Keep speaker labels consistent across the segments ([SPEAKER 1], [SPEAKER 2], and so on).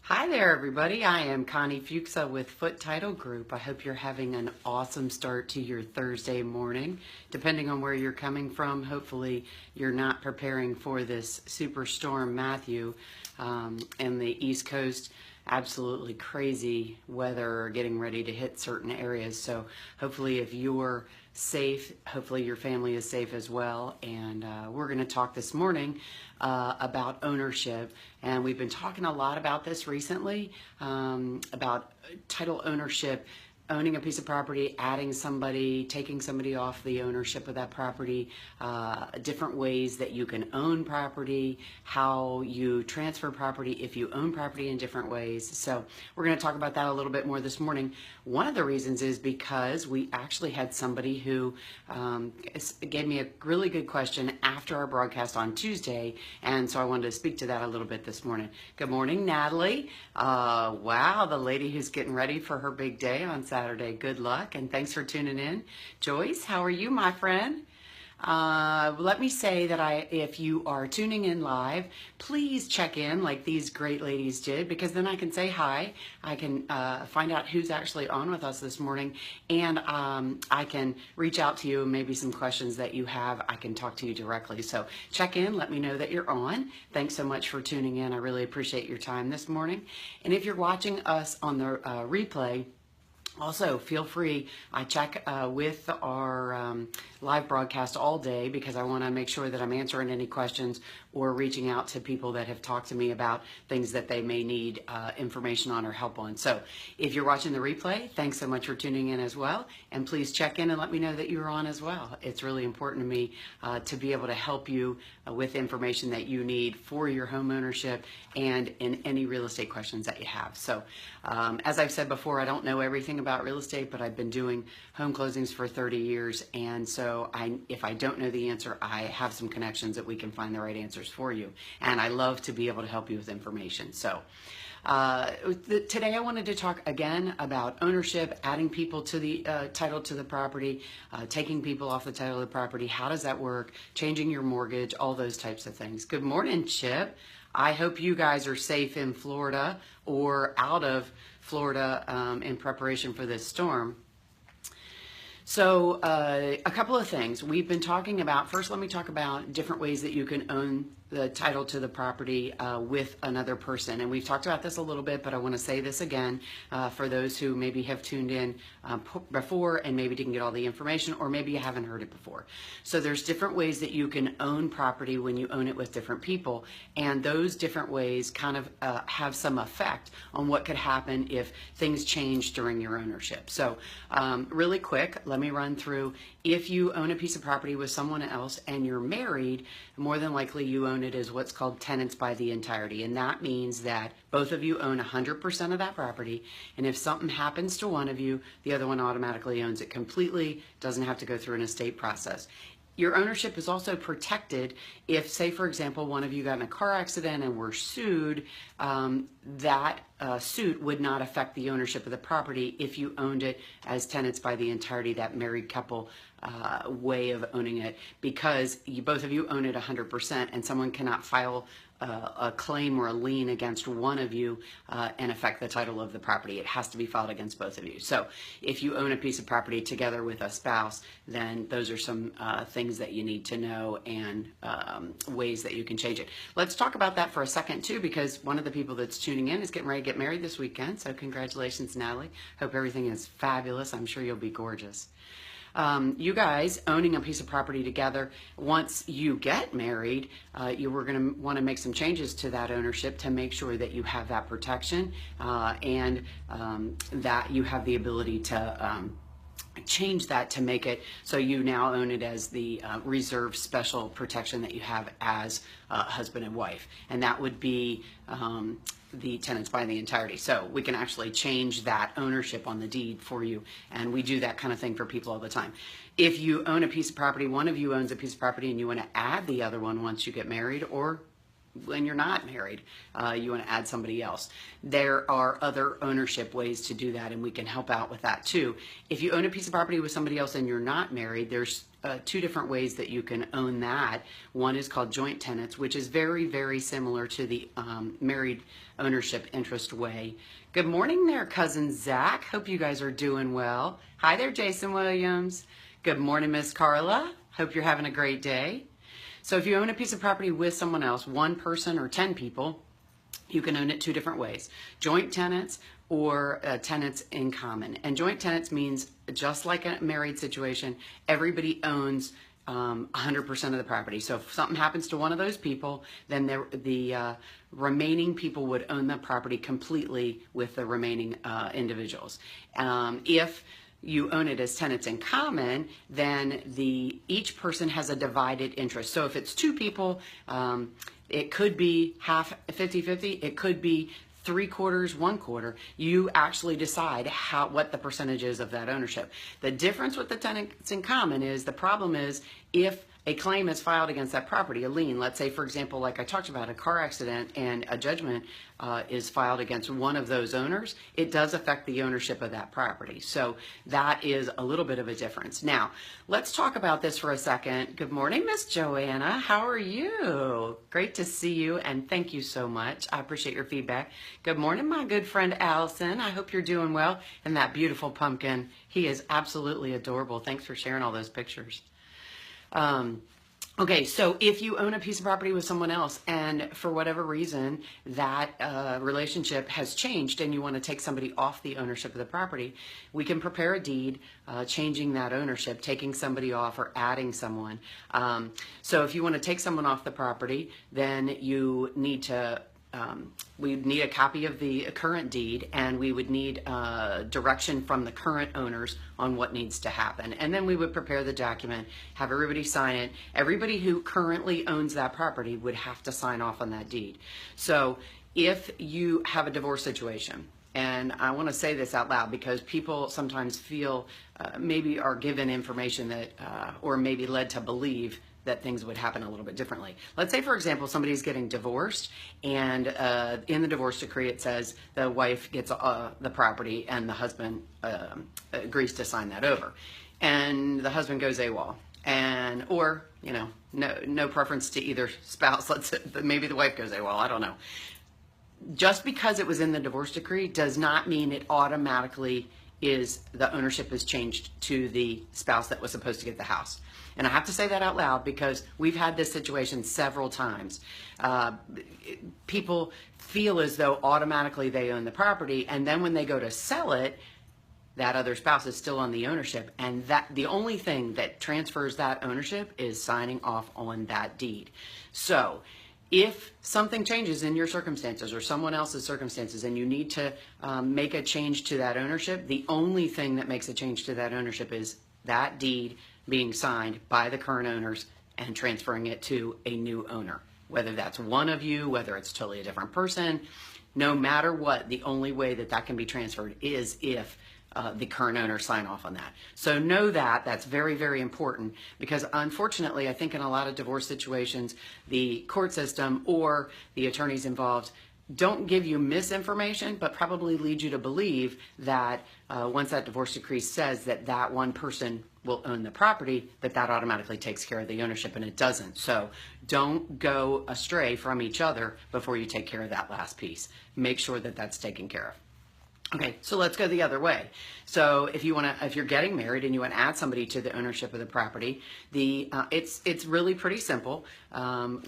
[SPEAKER 1] Hi there, everybody. I am Connie Foote with Foote Title Group. I hope you're having an awesome start to your Thursday morning. Depending on where you're coming from, hopefully you're not preparing for this superstorm Matthew in the East Coast. Absolutely crazy weather getting ready to hit certain areas. So hopefully if you're safe, hopefully your family is safe as well. And we're going to talk this morning about ownership. And we've been talking a lot about this recently, about title ownership, owning a piece of property, adding somebody, taking somebody off the ownership of that property, different ways that you can own property, how you transfer property if you own property in different ways. So we're going to talk about that a little bit more this morning. One of the reasons is because we actually had somebody who gave me a really good question after our broadcast on Tuesday, and so I wanted to speak to that a little bit this morning. Good morning, Natalie. Wow, the lady who's getting ready for her big day on Saturday. Good luck, and thanks for tuning in. Joyce, how are you, my friend? Let me say that if you are tuning in live, please check in like these great ladies did, because then I can say hi. I can find out who's actually on with us this morning, and I can reach out to you, maybe some questions that you have, I can talk to you directly. So check in, let me know that you're on. Thanks so much for tuning in. I really appreciate your time this morning. And if you're watching us on the replay, also, feel free. I check with our live broadcast all day because I want to make sure that I'm answering any questions or reaching out to people that have talked to me about things that they may need information on or help on. So if you're watching the replay, thanks so much for tuning in as well. And please check in and let me know that you're on as well. It's really important to me to be able to help you with information that you need for your home ownership and in any real estate questions that you have. So as I've said before, I don't know everything about real estate, but I've been doing home closings for 30 years. And so if I don't know the answer, I have some connections that we can find the right answers for you. And I love to be able to help you with information. So today I wanted to talk again about ownership, adding people to the title to the property, taking people off the title of the property. How does that work? Changing your mortgage, all those types of things. Good morning, Chip. I hope you guys are safe in Florida or out of Florida in preparation for this storm. So a couple of things we've been talking about. First, let me talk about different ways that you can own the title to the property with another person. And we've talked about this a little bit, but I want to say this again for those who maybe have tuned in before and maybe didn't get all the information, or maybe you haven't heard it before. So there's different ways that you can own property when you own it with different people. And those different ways kind of have some effect on what could happen if things change during your ownership. So really quick, let me run through. If you own a piece of property with someone else and you're married, more than likely you own it as what's called tenants by the entirety. And that means that both of you own 100% of that property. And if something happens to one of you, the other one automatically owns it completely, doesn't have to go through an estate process. Your ownership is also protected if, say, for example, one of you got in a car accident and were sued, that suit would not affect the ownership of the property if you owned it as tenants by the entirety, that married couple way of owning it, because both of you own it 100% and someone cannot file a claim or a lien against one of you and affect the title of the property. It has to be filed against both of you. So if you own a piece of property together with a spouse, then those are some things that you need to know and ways that you can change it. Let's talk about that for a second too, because one of the people that's tuning in is getting ready to get married this weekend. So congratulations, Natalie. Hope everything is fabulous. I'm sure you'll be gorgeous. You guys owning a piece of property together, once you get married, you were going to want to make some changes to that ownership to make sure that you have that protection and that you have the ability to change that to make it so you now own it as the reserve special protection that you have as husband and wife. And that would be the tenants by the entirety. So we can actually change that ownership on the deed for you. And we do that kind of thing for people all the time. If you own a piece of property, one of you owns a piece of property and you want to add the other one once you get married, or when you're not married, you want to add somebody else. There are other ownership ways to do that, and we can help out with that too. If you own a piece of property with somebody else and you're not married, there's two different ways that you can own that. One is called joint tenants, which is very, very similar to the married ownership interest way. Good morning there, cousin Zach. Hope you guys are doing well. Hi there, Jason Williams. Good morning, Miss Carla. Hope you're having a great day. So if you own a piece of property with someone else, one person or 10 people, you can own it two different ways: joint tenants or tenants in common. And joint tenants means, just like a married situation, everybody owns 100% of the property. So if something happens to one of those people, then the remaining people would own the property completely with the remaining individuals. If you own it as tenants in common, then each person has a divided interest. So if it's two people, it could be half 50-50, it could be 3/4, 1/4. You actually decide what the percentage is of that ownership. The difference with the tenants in common is, the problem is, if a claim is filed against that property, a lien, let's say, for example, like I talked about, a car accident, and a judgment is filed against one of those owners, it does affect the ownership of that property. So that is a little bit of a difference. Now, let's talk about this for a second. Good morning, Miss Joanna. How are you? Great to see you, and thank you so much. I appreciate your feedback. Good morning, my good friend Allison. I hope you're doing well. And that beautiful pumpkin, he is absolutely adorable. Thanks for sharing all those pictures. Okay, so if you own a piece of property with someone else, and for whatever reason that relationship has changed and you want to take somebody off the ownership of the property, we can prepare a deed changing that ownership, taking somebody off or adding someone. So if you want to take someone off the property, then you need to we'd need a copy of the current deed, and we would need direction from the current owners on what needs to happen. And then we would prepare the document, have everybody sign it. Everybody who currently owns that property would have to sign off on that deed. So if you have a divorce situation, and I want to say this out loud because people sometimes feel maybe are given information that, or maybe led to believe that things would happen a little bit differently. Let's say, for example, somebody's getting divorced, and in the divorce decree it says the wife gets the property and the husband agrees to sign that over. And the husband goes AWOL. Or, you know, no preference to either spouse. Maybe the wife goes AWOL, I don't know. Just because it was in the divorce decree does not mean it automatically the ownership is changed to the spouse that was supposed to get the house. And I have to say that out loud because we've had this situation several times. People feel as though automatically they own the property, and then when they go to sell it, that other spouse is still on the ownership, and that the only thing that transfers that ownership is signing off on that deed. So if something changes in your circumstances or someone else's circumstances and you need to make a change to that ownership, the only thing that makes a change to that ownership is that deed being signed by the current owners and transferring it to a new owner. Whether that's one of you, whether it's totally a different person, no matter what, the only way that that can be transferred is if the current owner sign off on that. So know that that's very, very important, because unfortunately, I think in a lot of divorce situations, the court system or the attorneys involved don't give you misinformation, but probably lead you to believe that once that divorce decree says that that one person will own the property, that automatically takes care of the ownership, and it doesn't. So don't go astray from each other before you take care of that last piece. Make sure that that's taken care of. Okay, so let's go the other way. So if you're getting married and you want to add somebody to the ownership of the property, it's really pretty simple.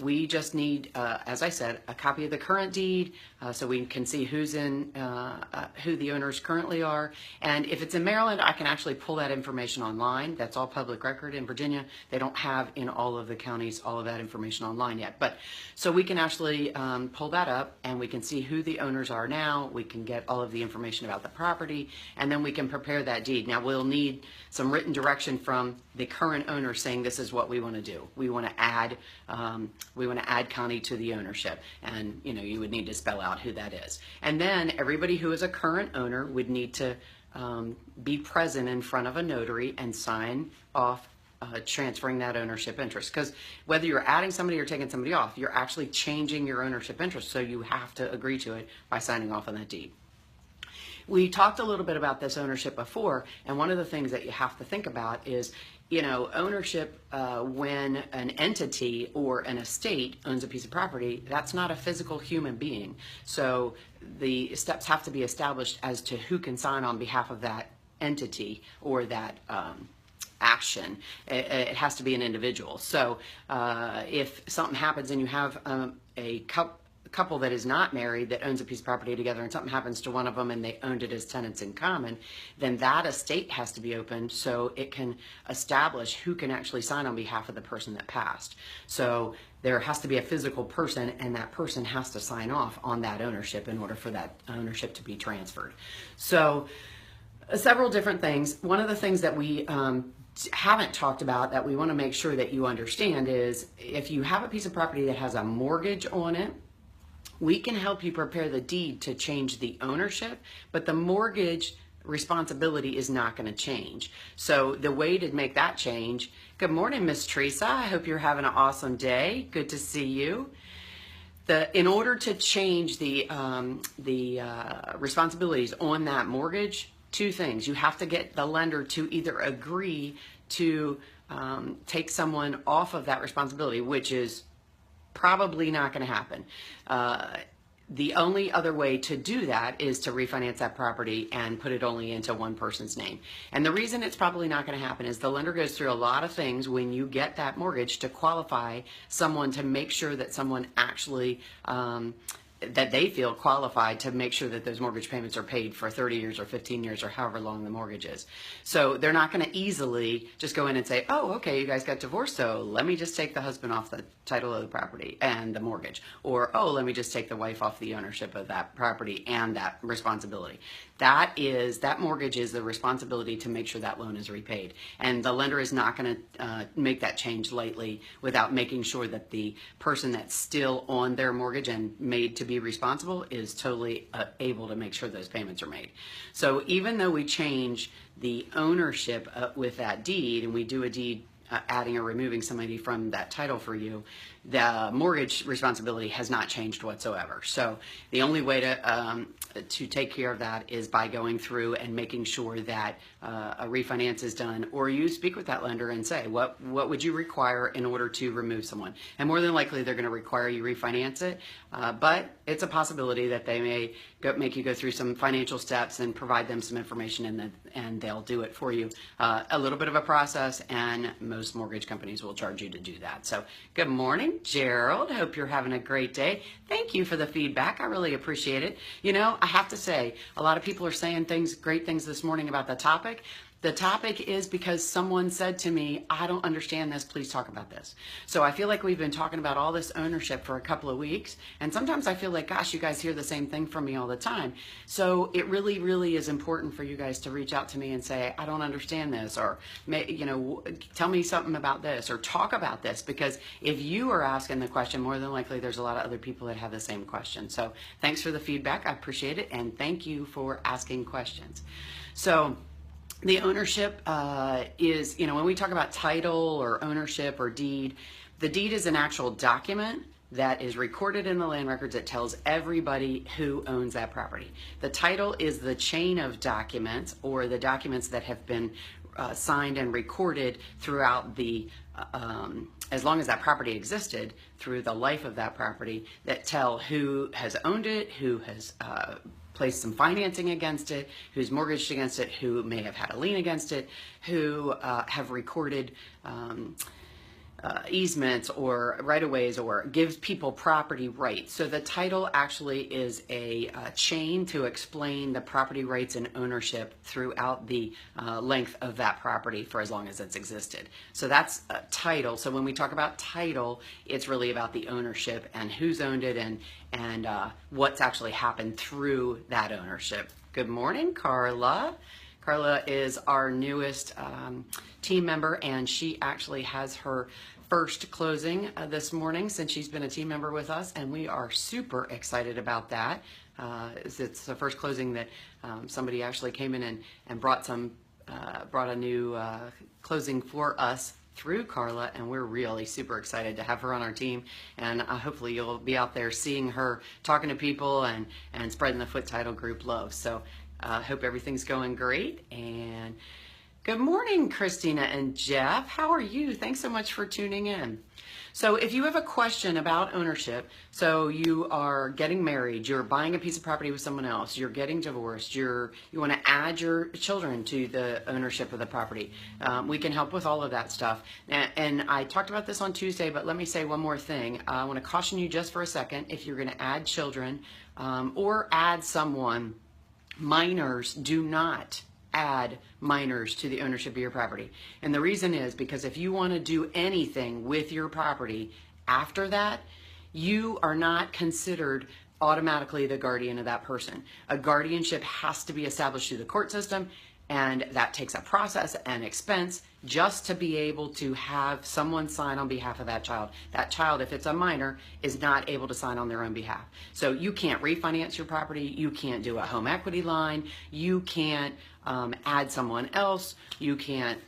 [SPEAKER 1] We just need, as I said, a copy of the current deed so we can see who the owners currently are. And if it's in Maryland, I can actually pull that information online. That's all public record. In Virginia, they don't have in all of the counties all of that information online yet. But so we can actually pull that up, and we can see who the owners are now. We can get all of the information about the property, and then we can prepare that deed. Now we'll need some written direction from the current owner saying this is what we want to do. We want to add Connie to the ownership, and you would need to spell out who that is. And then everybody who is a current owner would need to be present in front of a notary and sign off transferring that ownership interest. Because whether you're adding somebody or taking somebody off, you're actually changing your ownership interest. So you have to agree to it by signing off on that deed. We talked a little bit about this ownership before, and one of the things that you have to think about is, ownership when an entity or an estate owns a piece of property, that's not a physical human being. So the steps have to be established as to who can sign on behalf of that entity or that action. It has to be an individual. So if something happens and you have a couple that is not married that owns a piece of property together and something happens to one of them and they owned it as tenants in common, then that estate has to be opened so it can establish who can actually sign on behalf of the person that passed. So there has to be a physical person, and that person has to sign off on that ownership in order for that ownership to be transferred. So several different things. One of the things that we haven't talked about that we want to make sure that you understand is if you have a piece of property that has a mortgage on it, we can help you prepare the deed to change the ownership, but the mortgage responsibility is not going to change. So the way to make that change, good morning, Miss Teresa. I hope you're having an awesome day. Good to see you. In order to change the responsibilities on that mortgage, two things. You have to get the lender to either agree to take someone off of that responsibility, which is probably not going to happen. The only other way to do that is to refinance that property and put it only into one person's name. And the reason it's probably not going to happen is the lender goes through a lot of things when you get that mortgage to qualify someone, to make sure that someone actually that they feel qualified to make sure that those mortgage payments are paid for 30 years or 15 years or however long the mortgage is. So they're not going to easily just go in and say, oh, okay, you guys got divorced, so let me just take the husband off the title of the property and the mortgage. Or, oh, let me just take the wife off the ownership of that property and that responsibility. That mortgage is the responsibility to make sure that loan is repaid. And the lender is not going to make that change lightly without making sure that the person that's still on their mortgage and made to be responsible is totally able to make sure those payments are made. So even though we change the ownership with that deed, and we do a deed adding or removing somebody from that title for you, the mortgage responsibility has not changed whatsoever. So the only way to take care of that is by going through and making sure that a refinance is done, or you speak with that lender and say, what would you require in order to remove someone? And more than likely they're going to require you refinance it, but it's a possibility that they may make you go through some financial steps and provide them some information, and they'll do it for you. A little bit of a process, and most mortgage companies will charge you to do that. So good morning, Gerald. Hope you're having a great day. Thank you for the feedback. I really appreciate it. I have to say, a lot of people are saying great things this morning about the topic. The topic is because someone said to me, I don't understand this, please talk about this. So I feel like we've been talking about all this ownership for a couple of weeks, and sometimes I feel like, gosh, you guys hear the same thing from me all the time. So it really, really is important for you guys to reach out to me and say, I don't understand this, or tell me something about this, or talk about this, because if you are asking the question, more than likely there's a lot of other people that have the same question. So thanks for the feedback, I appreciate it, and thank you for asking questions. So the ownership is, when we talk about title or ownership or deed, the deed is an actual document that is recorded in the land records that tells everybody who owns that property. The title is the chain of documents, or the documents that have been signed and recorded throughout as long as that property existed, through the life of that property, that tell who has owned it, who has placed some financing against it, who's mortgaged against it, who may have had a lien against it, who have recorded easements or right-of-ways, or gives people property rights. So the title actually is a chain to explain the property rights and ownership throughout the length of that property for as long as it's existed. So that's a title. So when we talk about title, it's really about the ownership and who's owned it, and what's actually happened through that ownership. Good morning, Carla. Carla is our newest team member, and she actually has her first closing this morning since she's been a team member with us, and we are super excited about that. It's the first closing that somebody actually came in and brought a new closing for us through Carla, and we're really super excited to have her on our team. And hopefully you'll be out there seeing her, talking to people, and spreading the Foote Title Group love. So hope everything's going great. And good morning, Christina and Jeff. How are you? Thanks so much for tuning in. So if you have a question about ownership, so you are getting married, you're buying a piece of property with someone else, you're getting divorced, you want to add your children to the ownership of the property, we can help with all of that stuff. And I talked about this on Tuesday, but let me say one more thing. I want to caution you just for a second. If you're going to add children or add someone, minors, do not add minors to the ownership of your property. And the reason is because if you want to do anything with your property after that, you are not considered automatically the guardian of that person. A guardianship has to be established through the court system, and that takes a process and expense just to be able to have someone sign on behalf of that child. That child, if it's a minor, is not able to sign on their own behalf. So you can't refinance your property, you can't do a home equity line, you can't add someone else, you can't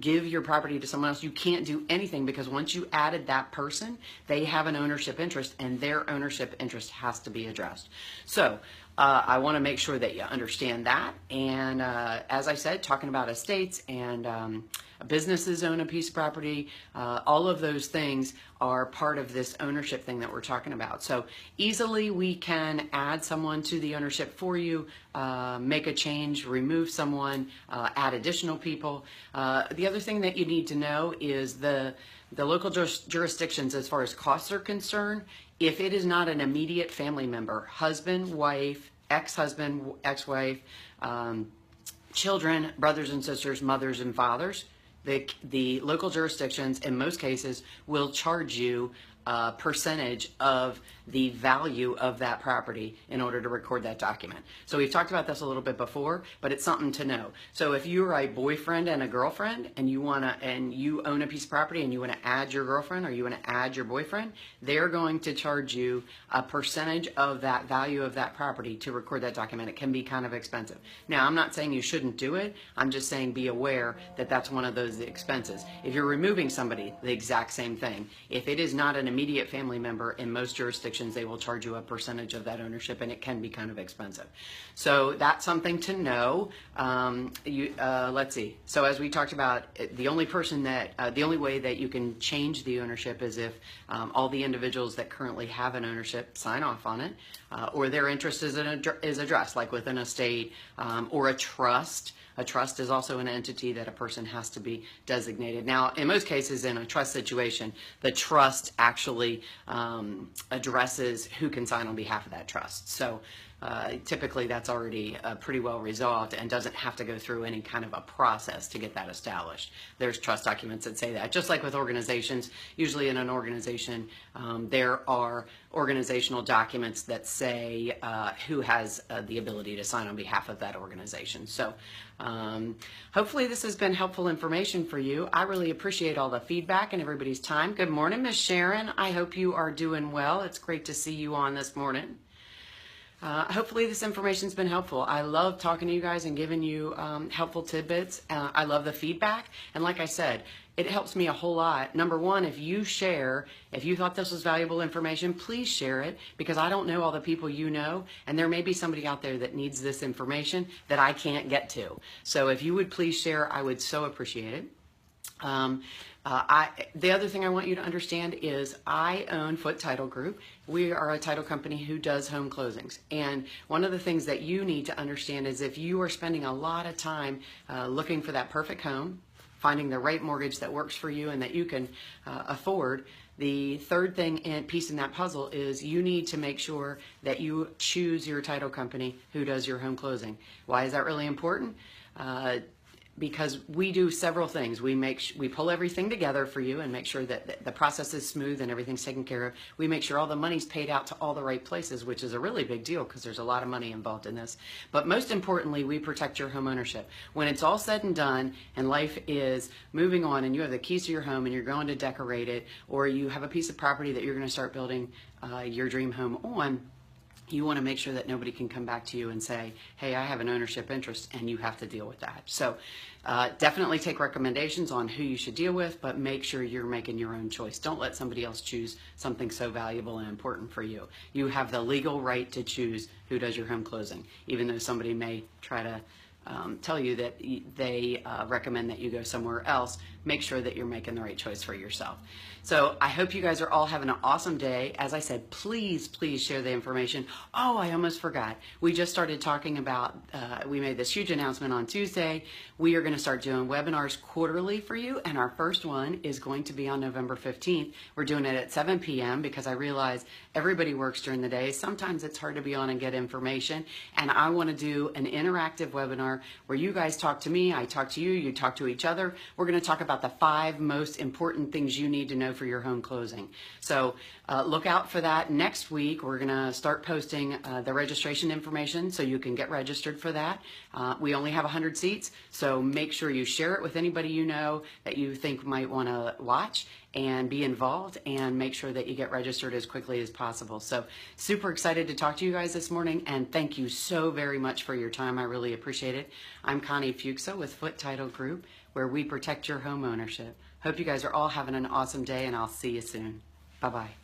[SPEAKER 1] give your property to someone else, you can't do anything, because once you added that person, they have an ownership interest, and their ownership interest has to be addressed. So I want to make sure that you understand that. And as I said, talking about estates and businesses own a piece of property, all of those things are part of this ownership thing that we're talking about. So easily we can add someone to the ownership for you, make a change, remove someone, add additional people. The other thing that you need to know is the local jurisdictions, as far as costs are concerned, if it is not an immediate family member, husband, wife, ex-husband, ex-wife, children, brothers and sisters, mothers and fathers, the local jurisdictions in most cases will charge you a percentage of the value of that property in order to record that document. So we've talked about this a little bit before, but it's something to know. So if you're a boyfriend and a girlfriend and you own a piece of property and you want to add your girlfriend or you want to add your boyfriend, they're going to charge you a percentage of that value of that property to record that document. It can be kind of expensive. Now, I'm not saying you shouldn't do it. I'm just saying be aware that that's one of those expenses. If you're removing somebody, the exact same thing. If it is not an immediate family member, in most jurisdictions they will charge you a percentage of that ownership, and it can be kind of expensive. So that's something to know. Let's see. So as we talked about, the only way that you can change the ownership is if all the individuals that currently have an ownership sign off on it, or their interest is addressed, like with an estate or a trust. A trust is also an entity that a person has to be designated. Now, in most cases, in a trust situation, the trust actually addresses who can sign on behalf of that trust. So typically that's already pretty well resolved and doesn't have to go through any kind of a process to get that established. There's trust documents that say that. Just like with organizations, usually in an organization there are organizational documents that say who has the ability to sign on behalf of that organization. So hopefully this has been helpful information for you. I really appreciate all the feedback and everybody's time. Good morning, Miss Sharon. I hope you are doing well. It's great to see you on this morning. Hopefully this information's been helpful. I love talking to you guys and giving you helpful tidbits. I love the feedback. And like I said, it helps me a whole lot. Number one, if you thought this was valuable information, please share it, because I don't know all the people you know, and there may be somebody out there that needs this information that I can't get to. So if you would please share, I would so appreciate it. The other thing I want you to understand is I own Foote Title Group. We are a title company who does home closings. And one of the things that you need to understand is if you are spending a lot of time looking for that perfect home, finding the right mortgage that works for you and that you can afford, the third thing and piece in that puzzle is you need to make sure that you choose your title company who does your home closing. Why is that really important? Because we do several things. We pull everything together for you and make sure that the process is smooth and everything's taken care of. We make sure all the money's paid out to all the right places, which is a really big deal because there's a lot of money involved in this. But most importantly, we protect your home ownership. When it's all said and done and life is moving on and you have the keys to your home and you're going to decorate it, or you have a piece of property that you're going to start building your dream home on, You want to make sure that nobody can come back to you and say, hey, I have an ownership interest, and you have to deal with that. So definitely take recommendations on who you should deal with, but make sure you're making your own choice. Don't let somebody else choose something so valuable and important for you. You have the legal right to choose who does your home closing, even though somebody may try to tell you that they recommend that you go somewhere else. Make sure that you're making the right choice for yourself. So I hope you guys are all having an awesome day. As I said, please share the information. Oh, I almost forgot. We just started talking about, we made this huge announcement on Tuesday. We are going to start doing webinars quarterly for you, and our first one is going to be on November 15th. We're doing it at 7 p.m. because I realize everybody works during the day. Sometimes it's hard to be on and get information, and I want to do an interactive webinar where you guys talk to me, I talk to you, you talk to each other. We're going to talk about the 5 most important things you need to know for your home closing. So look out for that. Next week, we're going to start posting the registration information so you can get registered for that. We only have 100 seats, so make sure you share it with anybody you know that you think might want to watch and be involved, and make sure that you get registered as quickly as possible. So super excited to talk to you guys this morning, and thank you so very much for your time. I really appreciate it. I'm Connie Foote with Foote Title Group, where we protect your home ownership. Hope you guys are all having an awesome day, and I'll see you soon. Bye-bye.